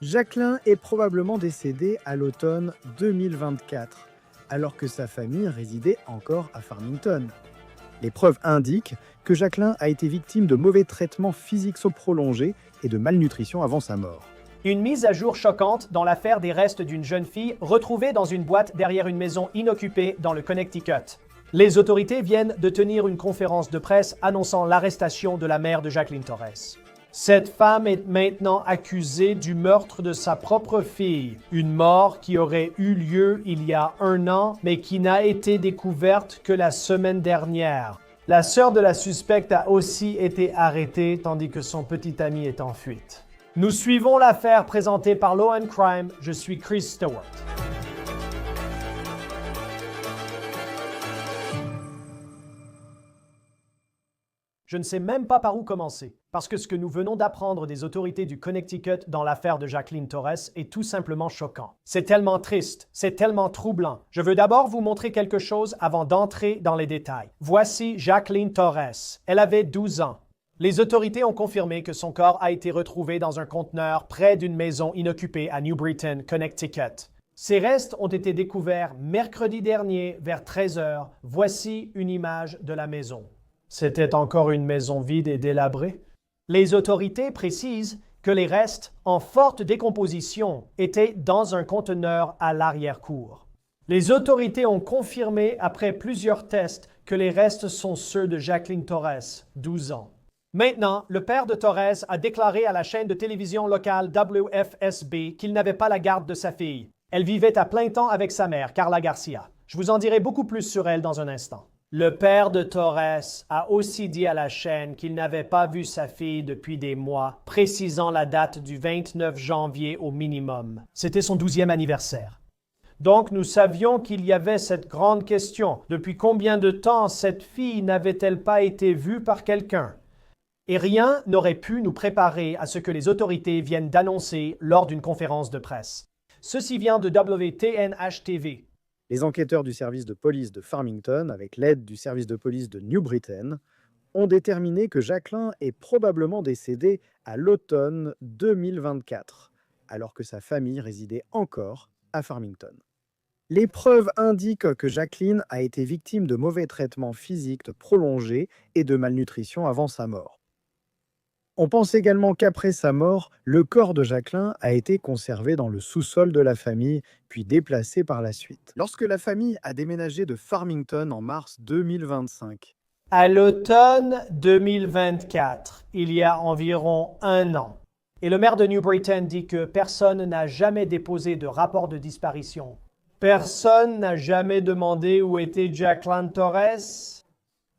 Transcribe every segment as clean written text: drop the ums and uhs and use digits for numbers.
Jacqueline est probablement décédée à l'automne 2024, alors que sa famille résidait encore à Farmington. Les preuves indiquent que Jacqueline a été victime de mauvais traitements physiques prolongés et de malnutrition avant sa mort. Une mise à jour choquante dans l'affaire des restes d'une jeune fille retrouvée dans une boîte derrière une maison inoccupée dans le Connecticut. Les autorités viennent de tenir une conférence de presse annonçant l'arrestation de la mère de Jacqueline Torres. Cette femme est maintenant accusée du meurtre de sa propre fille, une mort qui aurait eu lieu il y a 1 an, mais qui n'a été découverte que la semaine dernière. La sœur de la suspecte a aussi été arrêtée, tandis que son petit ami est en fuite. Nous suivons l'affaire présentée par Law & Crime. Je suis Chris Stewart. Je ne sais même pas par où commencer, parce que ce que nous venons d'apprendre des autorités du Connecticut dans l'affaire de Jacqueline Torres est tout simplement choquant. C'est tellement triste, c'est tellement troublant. Je veux d'abord vous montrer quelque chose avant d'entrer dans les détails. Voici Jacqueline Torres. Elle avait 12 ans. Les autorités ont confirmé que son corps a été retrouvé dans un conteneur près d'une maison inoccupée à New Britain, Connecticut. Ses restes ont été découverts mercredi dernier vers 13 h. Voici une image de la maison. C'était encore une maison vide et délabrée. Les autorités précisent que les restes, en forte décomposition, étaient dans un conteneur à l'arrière-cour. Les autorités ont confirmé après plusieurs tests que les restes sont ceux de Jacqueline Torres, 12 ans. Maintenant, le père de Torres a déclaré à la chaîne de télévision locale WFSB qu'il n'avait pas la garde de sa fille. Elle vivait à plein temps avec sa mère, Carla Garcia. Je vous en dirai beaucoup plus sur elle dans un instant. Le père de Torres a aussi dit à la chaîne qu'il n'avait pas vu sa fille depuis des mois, précisant la date du 29 janvier au minimum. C'était son 12e anniversaire. Donc nous savions qu'il y avait cette grande question. Depuis combien de temps cette fille n'avait-elle pas été vue par quelqu'un? Et rien n'aurait pu nous préparer à ce que les autorités viennent d'annoncer lors d'une conférence de presse. Ceci vient de WTNH-TV. Les enquêteurs du service de police de Farmington, avec l'aide du service de police de New Britain, ont déterminé que Jacqueline est probablement décédée à l'automne 2024, alors que sa famille résidait encore à Farmington. Les preuves indiquent que Jacqueline a été victime de mauvais traitements physiques prolongés et de malnutrition avant sa mort. On pense également qu'après sa mort, le corps de Jacqueline a été conservé dans le sous-sol de la famille, puis déplacé par la suite. Lorsque la famille a déménagé de Farmington en mars 2025, À l'automne 2024, il y a environ 1 an. Et le maire de New Britain dit que personne n'a jamais déposé de rapport de disparition. Personne n'a jamais demandé où était Jacqueline Torres,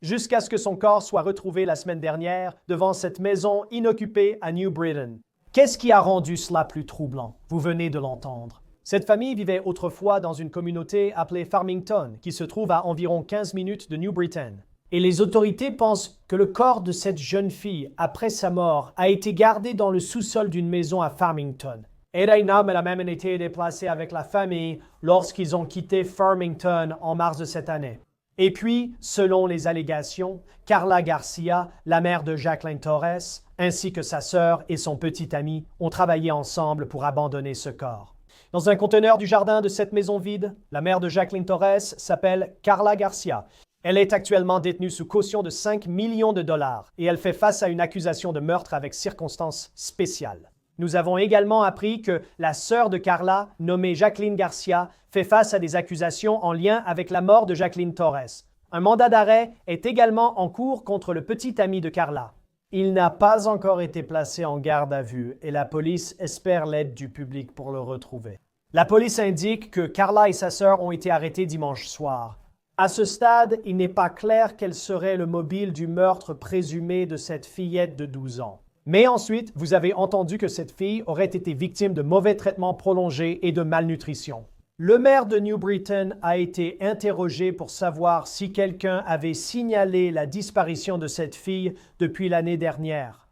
jusqu'à ce que son corps soit retrouvé la semaine dernière devant cette maison inoccupée à New Britain. Qu'est-ce qui a rendu cela plus troublant? Vous venez de l'entendre. Cette famille vivait autrefois dans une communauté appelée Farmington, qui se trouve à environ 15 minutes de New Britain. Et les autorités pensent que le corps de cette jeune fille, après sa mort, a été gardé dans le sous-sol d'une maison à Farmington. Et un homme a même été déplacé avec la famille lorsqu'ils ont quitté Farmington en mars de cette année. Et puis, selon les allégations, Carla Garcia, la mère de Jacqueline Torres, ainsi que sa sœur et son petit ami, ont travaillé ensemble pour abandonner ce corps. Dans un conteneur du jardin de cette maison vide, la mère de Jacqueline Torres s'appelle Carla Garcia. Elle est actuellement détenue sous caution de 5 millions de dollars et elle fait face à une accusation de meurtre avec circonstances spéciales. Nous avons également appris que la sœur de Carla, nommée Jacqueline Garcia, fait face à des accusations en lien avec la mort de Jacqueline Torres. Un mandat d'arrêt est également en cours contre le petit ami de Carla. Il n'a pas encore été placé en garde à vue et la police espère l'aide du public pour le retrouver. La police indique que Carla et sa sœur ont été arrêtés dimanche soir. À ce stade, il n'est pas clair quel serait le mobile du meurtre présumé de cette fillette de 12 ans. Mais ensuite, vous avez entendu que cette fille aurait été victime de mauvais traitements prolongés et de malnutrition. Le maire de New Britain a été interrogé pour savoir si quelqu'un avait signalé la disparition de cette fille depuis l'année dernière.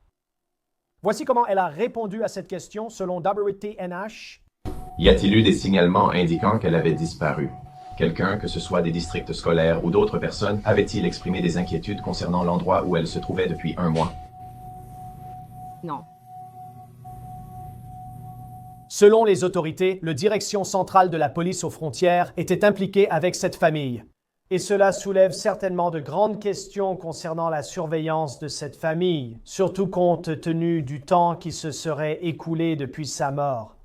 Voici comment elle a répondu à cette question selon WTNH. Y a-t-il eu des signalements indiquant qu'elle avait disparu? Quelqu'un, que ce soit des districts scolaires ou d'autres personnes, avait-il exprimé des inquiétudes concernant l'endroit où elle se trouvait depuis 1 mois? Non. Selon les autorités, la direction centrale de la police aux frontières était impliquée avec cette famille. Et cela soulève certainement de grandes questions concernant la surveillance de cette famille, surtout compte tenu du temps qui se serait écoulé depuis sa mort.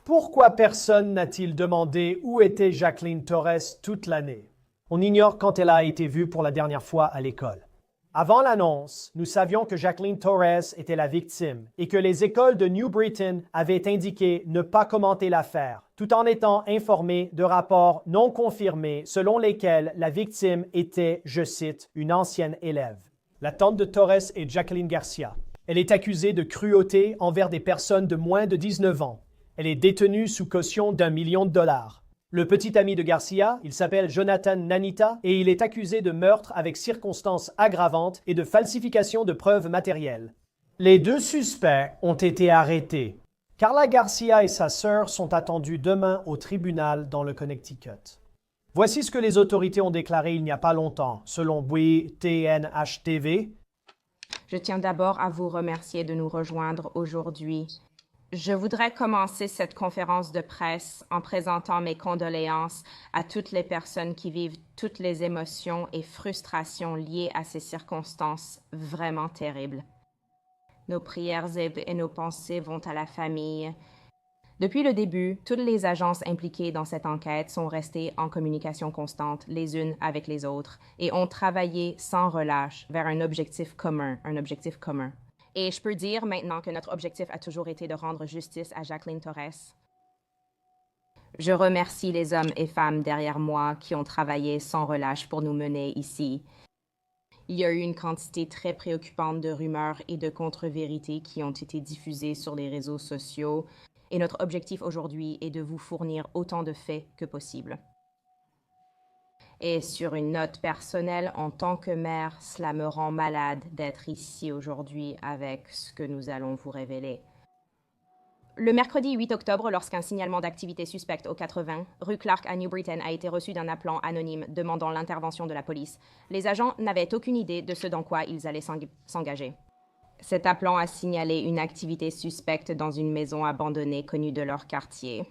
Pourquoi personne n'a-t-il demandé où était Jacqueline Torres toute l'année? On ignore quand elle a été vue pour la dernière fois à l'école. Avant l'annonce, nous savions que Jacqueline Torres était la victime et que les écoles de New Britain avaient indiqué ne pas commenter l'affaire, tout en étant informés de rapports non confirmés selon lesquels la victime était, je cite, une ancienne élève. La tante de Torres est Jacqueline Garcia. Elle est accusée de cruauté envers des personnes de moins de 19 ans. Elle est détenue sous caution d'1 million de dollars. Le petit ami de Garcia, il s'appelle Jonathan Nanita et il est accusé de meurtre avec circonstances aggravantes et de falsification de preuves matérielles. Les deux suspects ont été arrêtés. Carla Garcia et sa sœur sont attendus demain au tribunal dans le Connecticut. Voici ce que les autorités ont déclaré il n'y a pas longtemps, selon WTNH-TV. Je tiens d'abord à vous remercier de nous rejoindre aujourd'hui. Je voudrais commencer cette conférence de presse en présentant mes condoléances à toutes les personnes qui vivent toutes les émotions et frustrations liées à ces circonstances vraiment terribles. Nos prières et nos pensées vont à la famille. Depuis le début, toutes les agences impliquées dans cette enquête sont restées en communication constante les unes avec les autres et ont travaillé sans relâche vers un objectif commun. Et je peux dire maintenant que notre objectif a toujours été de rendre justice à Jacqueline Torres. Je remercie les hommes et femmes derrière moi qui ont travaillé sans relâche pour nous mener ici. Il y a eu une quantité très préoccupante de rumeurs et de contre-vérités qui ont été diffusées sur les réseaux sociaux, et notre objectif aujourd'hui est de vous fournir autant de faits que possible. Et sur une note personnelle, en tant que mère, cela me rend malade d'être ici aujourd'hui avec ce que nous allons vous révéler. Le mercredi 8 octobre, lorsqu'un signalement d'activité suspecte au 80, rue Clark à New Britain a été reçu d'un appelant anonyme demandant l'intervention de la police, les agents n'avaient aucune idée de ce dans quoi ils allaient s'engager. Cet appelant a signalé une activité suspecte dans une maison abandonnée connue de leur quartier.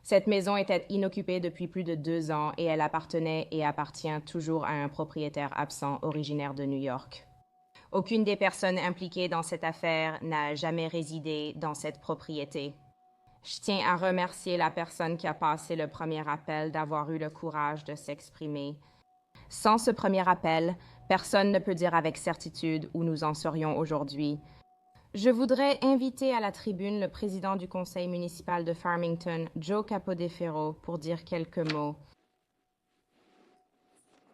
Cette maison était inoccupée depuis plus de 2 ans et elle appartenait et appartient toujours à un propriétaire absent originaire de New York. Aucune des personnes impliquées dans cette affaire n'a jamais résidé dans cette propriété. Je tiens à remercier la personne qui a passé le premier appel d'avoir eu le courage de s'exprimer. Sans ce premier appel, personne ne peut dire avec certitude où nous en serions aujourd'hui. Je voudrais inviter à la tribune le président du conseil municipal de Farmington, Joe Capodeferro, pour dire quelques mots.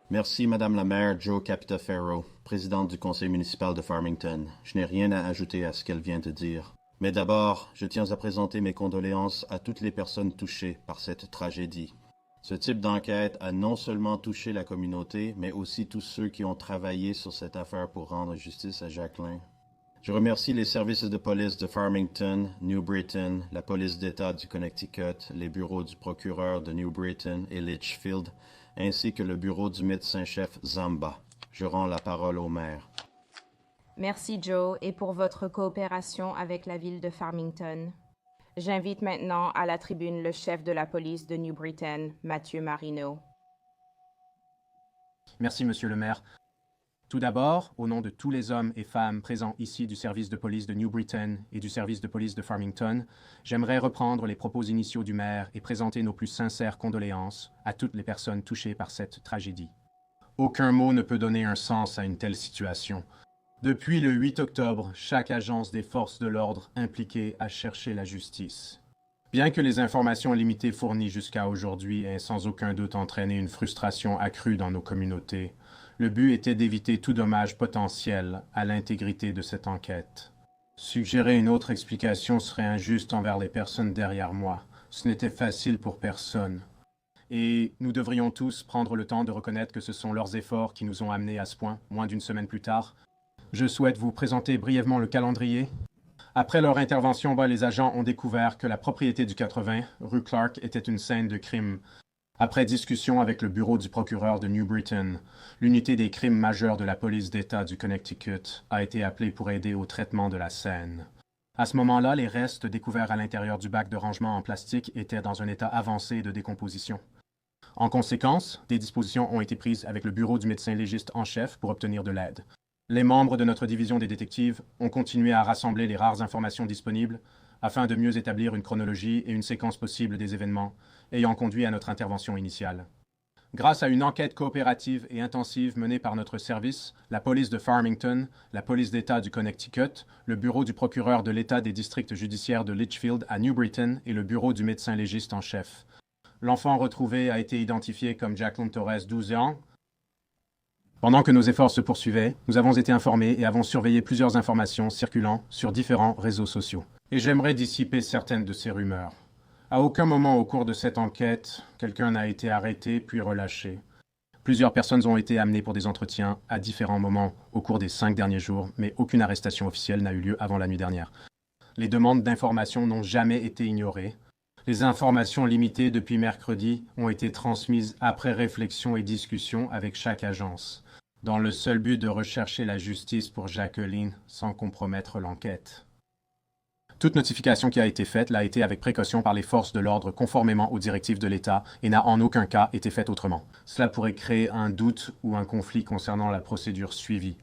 Merci, Madame la maire Joe Capodeferro, présidente du conseil municipal de Farmington. Je n'ai rien à ajouter à ce qu'elle vient de dire. Mais d'abord, je tiens à présenter mes condoléances à toutes les personnes touchées par cette tragédie. Ce type d'enquête a non seulement touché la communauté, mais aussi tous ceux qui ont travaillé sur cette affaire pour rendre justice à Jacqueline. Je remercie les services de police de Farmington, New Britain, la police d'État du Connecticut, les bureaux du procureur de New Britain et Litchfield, ainsi que le bureau du médecin-chef Zamba. Je rends la parole au maire. Merci Joe et pour votre coopération avec la ville de Farmington. J'invite maintenant à la tribune le chef de la police de New Britain, Mathieu Marino. Merci, Monsieur le maire. Tout d'abord, au nom de tous les hommes et femmes présents ici du service de police de New Britain et du service de police de Farmington, j'aimerais reprendre les propos initiaux du maire et présenter nos plus sincères condoléances à toutes les personnes touchées par cette tragédie. Aucun mot ne peut donner un sens à une telle situation. Depuis le 8 octobre, chaque agence des forces de l'ordre impliquée a cherché la justice. Bien que les informations limitées fournies jusqu'à aujourd'hui aient sans aucun doute entraîné une frustration accrue dans nos communautés, le but était d'éviter tout dommage potentiel à l'intégrité de cette enquête. Suggérer une autre explication serait injuste envers les personnes derrière moi. Ce n'était facile pour personne. Et nous devrions tous prendre le temps de reconnaître que ce sont leurs efforts qui nous ont amenés à ce point, moins d'une semaine plus tard. Je souhaite vous présenter brièvement le calendrier. Après leur intervention, les agents ont découvert que la propriété du 80, rue Clark, était une scène de crime. Après discussion avec le bureau du procureur de New Britain, l'unité des crimes majeurs de la police d'État du Connecticut a été appelée pour aider au traitement de la scène. À ce moment-là, les restes découverts à l'intérieur du bac de rangement en plastique étaient dans un état avancé de décomposition. En conséquence, des dispositions ont été prises avec le bureau du médecin légiste en chef pour obtenir de l'aide. Les membres de notre division des détectives ont continué à rassembler les rares informations disponibles afin de mieux établir une chronologie et une séquence possible des événements ayant conduit à notre intervention initiale. Grâce à une enquête coopérative et intensive menée par notre service, la police de Farmington, la police d'État du Connecticut, le bureau du procureur de l'État des districts judiciaires de Litchfield à New Britain et le bureau du médecin légiste en chef. L'enfant retrouvé a été identifié comme Jacqueline Torres, 12 ans. Pendant que nos efforts se poursuivaient, nous avons été informés et avons surveillé plusieurs informations circulant sur différents réseaux sociaux. Et j'aimerais dissiper certaines de ces rumeurs. À aucun moment au cours de cette enquête, quelqu'un n'a été arrêté puis relâché. Plusieurs personnes ont été amenées pour des entretiens à différents moments au cours des 5 derniers jours, mais aucune arrestation officielle n'a eu lieu avant la nuit dernière. Les demandes d'informations n'ont jamais été ignorées. Les informations limitées depuis mercredi ont été transmises après réflexion et discussion avec chaque agence, dans le seul but de rechercher la justice pour Jacqueline sans compromettre l'enquête. Toute notification qui a été faite l'a été avec précaution par les forces de l'ordre conformément aux directives de l'État et n'a en aucun cas été faite autrement. Cela pourrait créer un doute ou un conflit concernant la procédure suivie.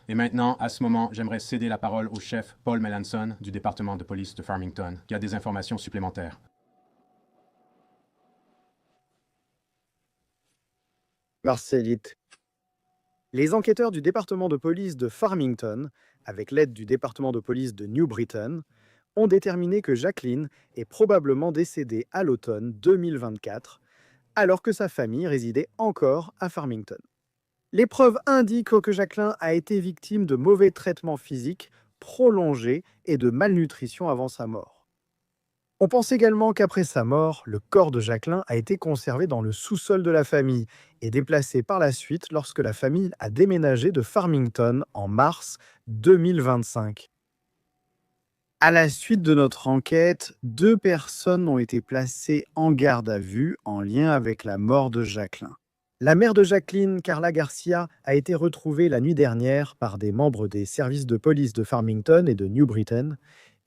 Et maintenant, à ce moment, j'aimerais céder la parole au chef Paul Melanson du département de police de Farmington, qui a des informations supplémentaires. Marcellite. Les enquêteurs du département de police de Farmington, avec l'aide du département de police de New Britain, ont déterminé que Jacqueline est probablement décédée à l'automne 2024, alors que sa famille résidait encore à Farmington. Les preuves indiquent que Jacqueline a été victime de mauvais traitements physiques prolongés et de malnutrition avant sa mort. On pense également qu'après sa mort, le corps de Jacqueline a été conservé dans le sous-sol de la famille et déplacé par la suite lorsque la famille a déménagé de Farmington en mars 2025. À la suite de notre enquête, 2 personnes ont été placées en garde à vue en lien avec la mort de Jacqueline. La mère de Jacqueline, Carla Garcia, a été retrouvée la nuit dernière par des membres des services de police de Farmington et de New Britain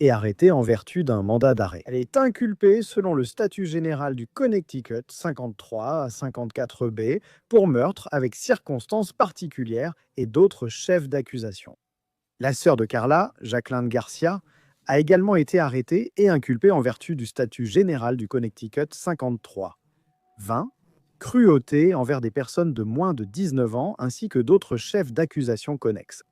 et arrêtée en vertu d'un mandat d'arrêt. Elle est inculpée selon le statut général du Connecticut 53 à 54B pour meurtre avec circonstances particulières et d'autres chefs d'accusation. La sœur de Carla, Jacqueline Garcia, a également été arrêtée et inculpée en vertu du statut général du Connecticut 53. 20. Cruauté envers des personnes de moins de 19 ans ainsi que d'autres chefs d'accusation connexes.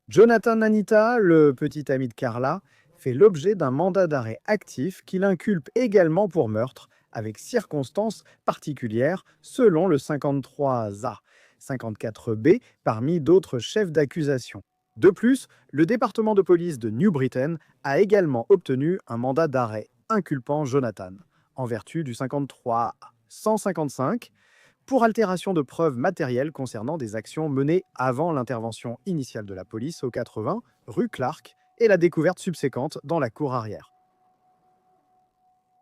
Jonathan Nanita, le petit ami de Carla, fait l'objet d'un mandat d'arrêt actif qui l'inculpe également pour meurtre avec circonstances particulières selon le 53A, 54B parmi d'autres chefs d'accusation. De plus, le département de police de New Britain a également obtenu un mandat d'arrêt inculpant Jonathan, en vertu du 53 155, pour altération de preuves matérielles concernant des actions menées avant l'intervention initiale de la police au 80 rue Clark et la découverte subséquente dans la cour arrière.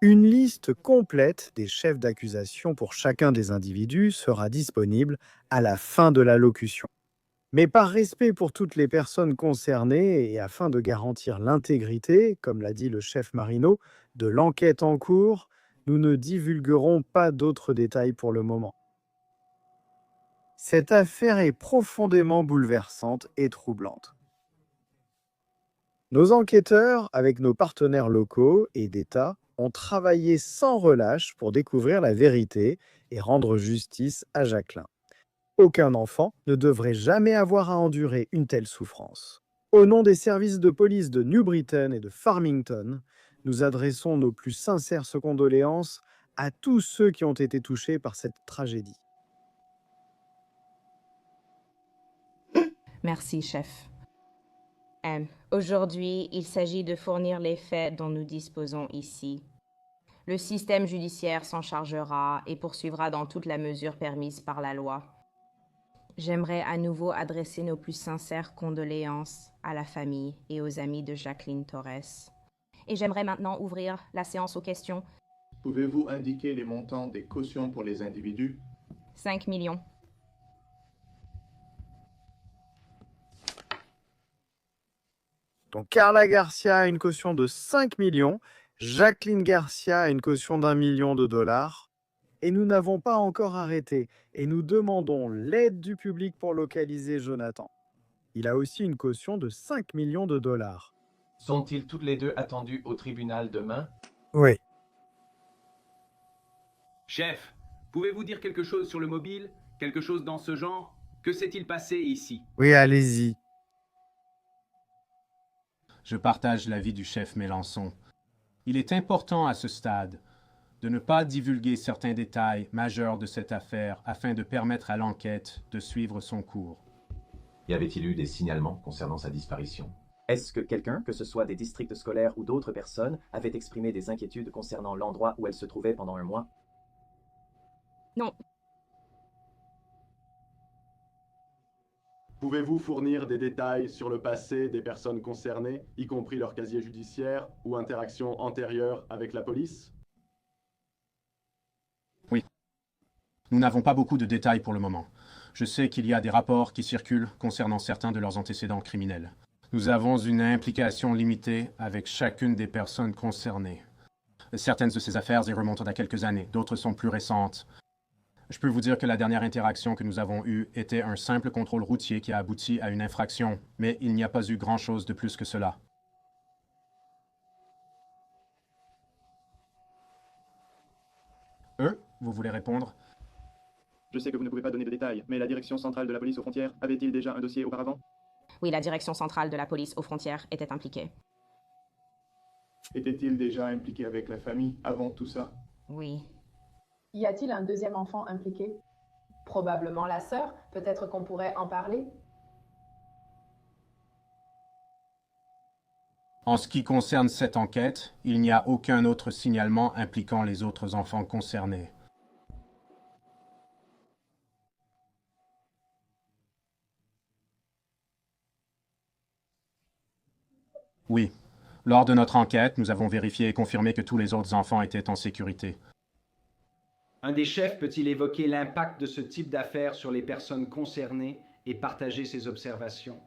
Une liste complète des chefs d'accusation pour chacun des individus sera disponible à la fin de l'allocution. Mais par respect pour toutes les personnes concernées et afin de garantir l'intégrité, comme l'a dit le chef Marino, de l'enquête en cours, nous ne divulguerons pas d'autres détails pour le moment. Cette affaire est profondément bouleversante et troublante. Nos enquêteurs, avec nos partenaires locaux et d'État, ont travaillé sans relâche pour découvrir la vérité et rendre justice à Jacqueline. Aucun enfant ne devrait jamais avoir à endurer une telle souffrance. Au nom des services de police de New Britain et de Farmington, nous adressons nos plus sincères condoléances à tous ceux qui ont été touchés par cette tragédie. Merci, chef. Aujourd'hui, il s'agit de fournir les faits dont nous disposons ici. Le système judiciaire s'en chargera et poursuivra dans toute la mesure permise par la loi. J'aimerais à nouveau adresser nos plus sincères condoléances à la famille et aux amis de Jacqueline Torres. Et j'aimerais maintenant ouvrir la séance aux questions. Pouvez-vous indiquer les montants des cautions pour les individus? 5 millions. Donc Carla Garcia a une caution de 5 millions, Jacqueline Garcia a une caution d'1 million de dollars. Et nous n'avons pas encore arrêté et nous demandons l'aide du public pour localiser Jonathan. Il a aussi une caution de 5 millions de dollars. Sont-ils toutes les deux attendus au tribunal demain? Oui. Chef, pouvez-vous dire quelque chose sur le mobile? Quelque chose dans ce genre? Que s'est-il passé ici? Oui, allez-y. Je partage l'avis du chef Mélenchon. Il est important à ce stade de ne pas divulguer certains détails majeurs de cette affaire afin de permettre à l'enquête de suivre son cours. Y avait-il eu des signalements concernant sa disparition? Est-ce que quelqu'un, que ce soit des districts scolaires ou d'autres personnes, avait exprimé des inquiétudes concernant l'endroit où elle se trouvait pendant un mois? Non. Pouvez-vous fournir des détails sur le passé des personnes concernées, y compris leur casier judiciaire ou interaction antérieure avec la police? Oui. Nous n'avons pas beaucoup de détails pour le moment. Je sais qu'il y a des rapports qui circulent concernant certains de leurs antécédents criminels. Nous avons une implication limitée avec chacune des personnes concernées. Certaines de ces affaires y remontent à quelques années, d'autres sont plus récentes. Je peux vous dire que la dernière interaction que nous avons eue était un simple contrôle routier qui a abouti à une infraction, mais il n'y a pas eu grand-chose de plus que cela. Vous voulez répondre? Je sais que vous ne pouvez pas donner de détails, mais la direction centrale de la police aux frontières avait-il déjà un dossier auparavant? Oui, la direction centrale de la police aux frontières était impliquée. Était-il déjà impliqué avec la famille avant tout ça? Oui. Y a-t-il un deuxième enfant impliqué? Probablement la sœur. Peut-être qu'on pourrait en parler? En ce qui concerne cette enquête, il n'y a aucun autre signalement impliquant les autres enfants concernés. Oui. Lors de notre enquête, nous avons vérifié et confirmé que tous les autres enfants étaient en sécurité. Un des chefs peut-il évoquer l'impact de ce type d'affaires sur les personnes concernées et partager ses observations?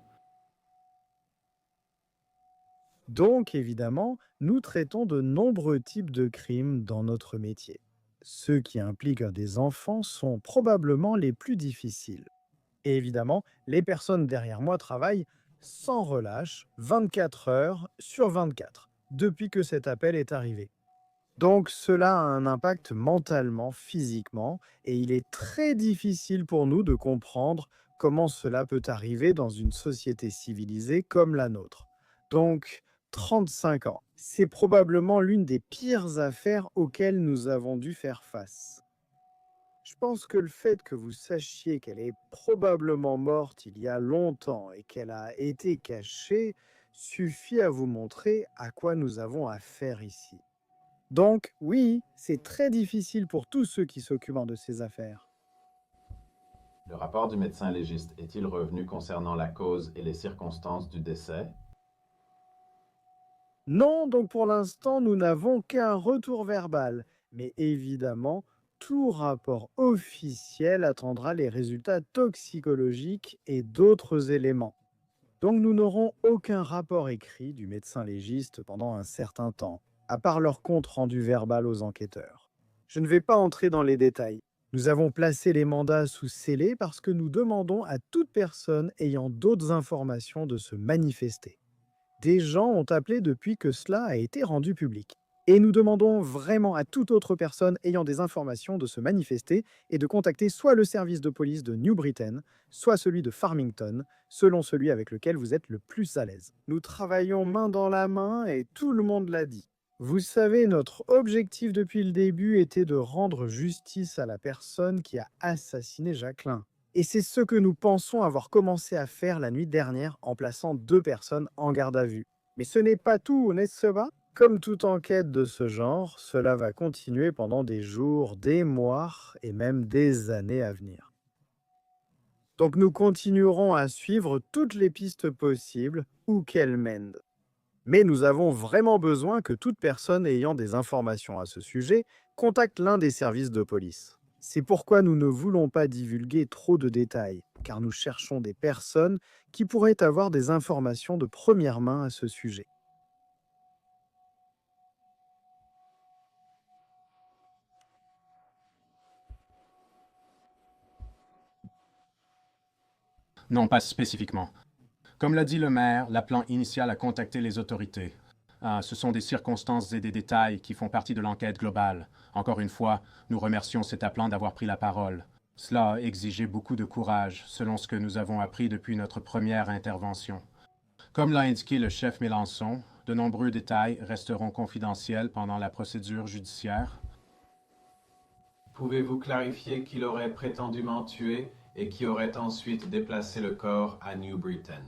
Donc, évidemment, nous traitons de nombreux types de crimes dans notre métier. Ceux qui impliquent des enfants sont probablement les plus difficiles. Et évidemment, les personnes derrière moi travaillent sans relâche, 24 heures sur 24, depuis que cet appel est arrivé. Donc cela a un impact mentalement, physiquement, et il est très difficile pour nous de comprendre comment cela peut arriver dans une société civilisée comme la nôtre. Donc, 35 ans, c'est probablement l'une des pires affaires auxquelles nous avons dû faire face. Je pense que le fait que vous sachiez qu'elle est probablement morte il y a longtemps et qu'elle a été cachée suffit à vous montrer à quoi nous avons affaire ici. Donc, oui, c'est très difficile pour tous ceux qui s'occupent de ces affaires. Le rapport du médecin légiste est-il revenu concernant la cause et les circonstances du décès? Non, donc pour l'instant, nous n'avons qu'un retour verbal. Mais évidemment, tout rapport officiel attendra les résultats toxicologiques et d'autres éléments. Donc nous n'aurons aucun rapport écrit du médecin légiste pendant un certain temps, à part leur compte rendu verbal aux enquêteurs. Je ne vais pas entrer dans les détails. Nous avons placé les mandats sous scellé parce que nous demandons à toute personne ayant d'autres informations de se manifester. Des gens ont appelé depuis que cela a été rendu public. Et nous demandons vraiment à toute autre personne ayant des informations de se manifester et de contacter soit le service de police de New Britain, soit celui de Farmington, selon celui avec lequel vous êtes le plus à l'aise. Nous travaillons main dans la main et tout le monde l'a dit. Vous savez, notre objectif depuis le début était de rendre justice à la personne qui a assassiné Jacqueline. Et c'est ce que nous pensons avoir commencé à faire la nuit dernière en plaçant 2 personnes en garde à vue. Mais ce n'est pas tout, n'est-ce pas? Comme toute enquête de ce genre, cela va continuer pendant des jours, des mois et même des années à venir. Donc nous continuerons à suivre toutes les pistes possibles où qu'elles mènent. Mais nous avons vraiment besoin que toute personne ayant des informations à ce sujet contacte l'un des services de police. C'est pourquoi nous ne voulons pas divulguer trop de détails, car nous cherchons des personnes qui pourraient avoir des informations de première main à ce sujet. Non, pas spécifiquement. Comme l'a dit le maire, l'appelant initial a contacté les autorités. Ce sont des circonstances et des détails qui font partie de l'enquête globale. Encore une fois, nous remercions cet appelant d'avoir pris la parole. Cela a exigé beaucoup de courage, selon ce que nous avons appris depuis notre première intervention. Comme l'a indiqué le chef Mélenchon, de nombreux détails resteront confidentiels pendant la procédure judiciaire. Pouvez-vous clarifier qui l'aurait prétendument tué et qui aurait ensuite déplacé le corps à New Britain?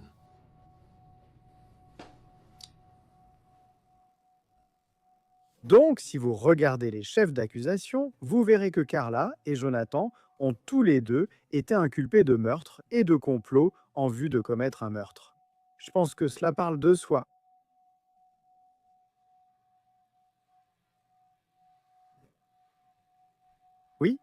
Donc, si vous regardez les chefs d'accusation, vous verrez que Carla et Jonathan ont tous les deux été inculpés de meurtre et de complot en vue de commettre un meurtre. Je pense que cela parle de soi. Oui,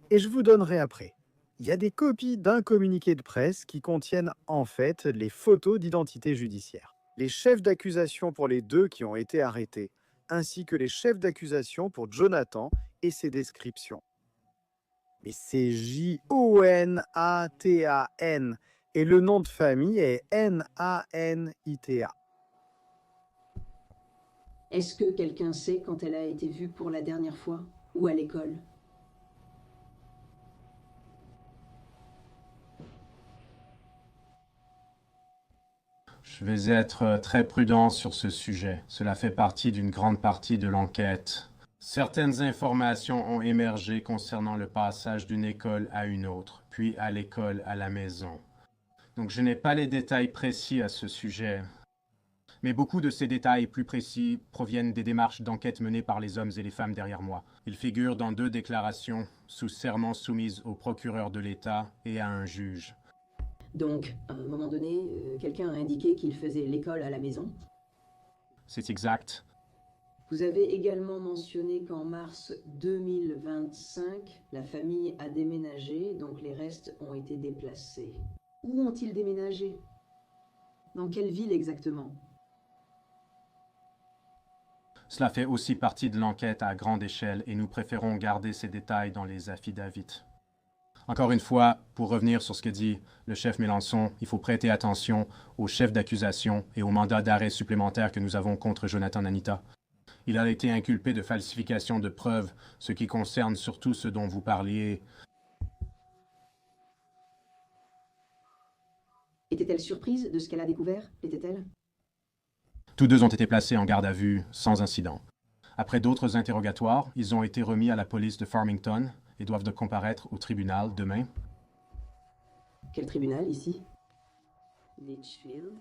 et je vous donnerai après. Il y a des copies d'un communiqué de presse qui contiennent en fait les photos d'identité judiciaire. Les chefs d'accusation pour les deux qui ont été arrêtés, ainsi que les chefs d'accusation pour Jonathan et ses descriptions. Mais c'est Jonathan et le nom de famille est Nanita. Est-ce que quelqu'un sait quand elle a été vue pour la dernière fois ou à l'école? Je vais être très prudent sur ce sujet. Cela fait partie d'une grande partie de l'enquête. Certaines informations ont émergé concernant le passage d'une école à une autre, puis à l'école à la maison. Donc je n'ai pas les détails précis à ce sujet. Mais beaucoup de ces détails plus précis proviennent des démarches d'enquête menées par les hommes et les femmes derrière moi. Ils figurent dans 2 déclarations sous serment soumises au procureur de l'État et à un juge. Donc, à un moment donné, quelqu'un a indiqué qu'il faisait l'école à la maison. C'est exact. Vous avez également mentionné qu'en mars 2025, la famille a déménagé, donc les restes ont été déplacés. Où ont-ils déménagé? Dans quelle ville exactement? Cela fait aussi partie de l'enquête à grande échelle et nous préférons garder ces détails dans les affidavits. Encore une fois, pour revenir sur ce que dit le chef Mélenchon, il faut prêter attention au chef d'accusation et au mandat d'arrêt supplémentaire que nous avons contre Jonathan Nanita. Il a été inculpé de falsification de preuves, ce qui concerne surtout ce dont vous parliez. Était-elle surprise de ce qu'elle a découvert? L'était-elle? Tous 2 ont été placés en garde à vue sans incident. Après d'autres interrogatoires, ils ont été remis à la police de Farmington et doivent comparaître au tribunal demain. Quel tribunal ici? Litchfield.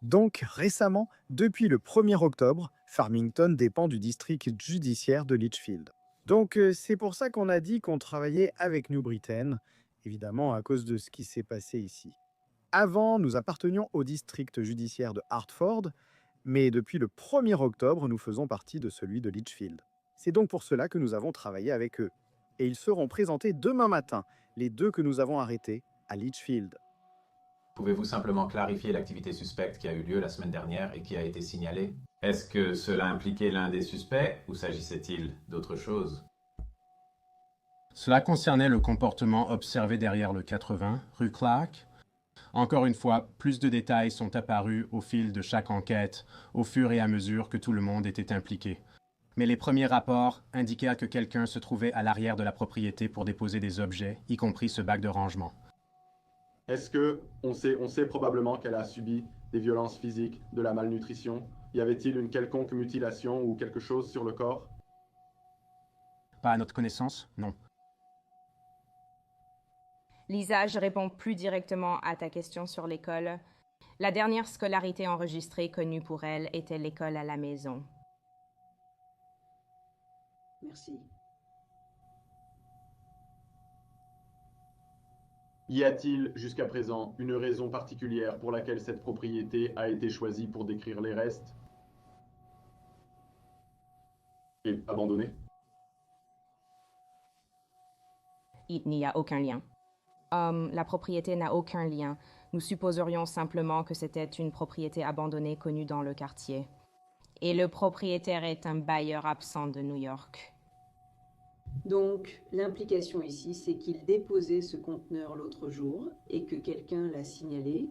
Donc, récemment, depuis le 1er octobre, Farmington dépend du district judiciaire de Litchfield. Donc, c'est pour ça qu'on a dit qu'on travaillait avec New Britain, évidemment à cause de ce qui s'est passé ici. Avant, nous appartenions au district judiciaire de Hartford, mais depuis le 1er octobre, nous faisons partie de celui de Litchfield. C'est donc pour cela que nous avons travaillé avec eux. Et ils seront présentés demain matin, les 2 que nous avons arrêtés, à Litchfield. Pouvez-vous simplement clarifier l'activité suspecte qui a eu lieu la semaine dernière et qui a été signalée? Est-ce que cela impliquait l'un des suspects ou s'agissait-il d'autre chose? Cela concernait le comportement observé derrière le 80, rue Clark. Encore une fois, plus de détails sont apparus au fil de chaque enquête, au fur et à mesure que tout le monde était impliqué. Mais les premiers rapports indiquaient que quelqu'un se trouvait à l'arrière de la propriété pour déposer des objets, y compris ce bac de rangement. Est-ce que on sait probablement qu'elle a subi des violences physiques, de la malnutrition? Y avait-il une quelconque mutilation ou quelque chose sur le corps? Pas à notre connaissance, non. Lisa, je réponds plus directement à ta question sur l'école. La dernière scolarité enregistrée connue pour elle était l'école à la maison. Merci. Y a-t-il, jusqu'à présent, une raison particulière pour laquelle cette propriété a été choisie pour décrire les restes et abandonnée? Il n'y a aucun lien. La propriété n'a aucun lien. Nous supposerions simplement que c'était une propriété abandonnée connue dans le quartier. Et le propriétaire est un bailleur absent de New York. Donc, l'implication ici, c'est qu'il déposait ce conteneur l'autre jour et que quelqu'un l'a signalé.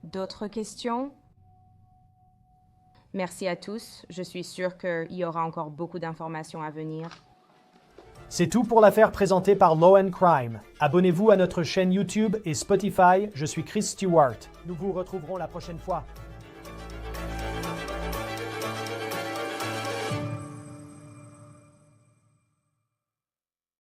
D'autres questions? Merci à tous. Je suis sûre qu'il y aura encore beaucoup d'informations à venir. C'est tout pour l'affaire présentée par Law & Crime. Abonnez-vous à notre chaîne YouTube et Spotify. Je suis Chris Stewart. Nous vous retrouverons la prochaine fois.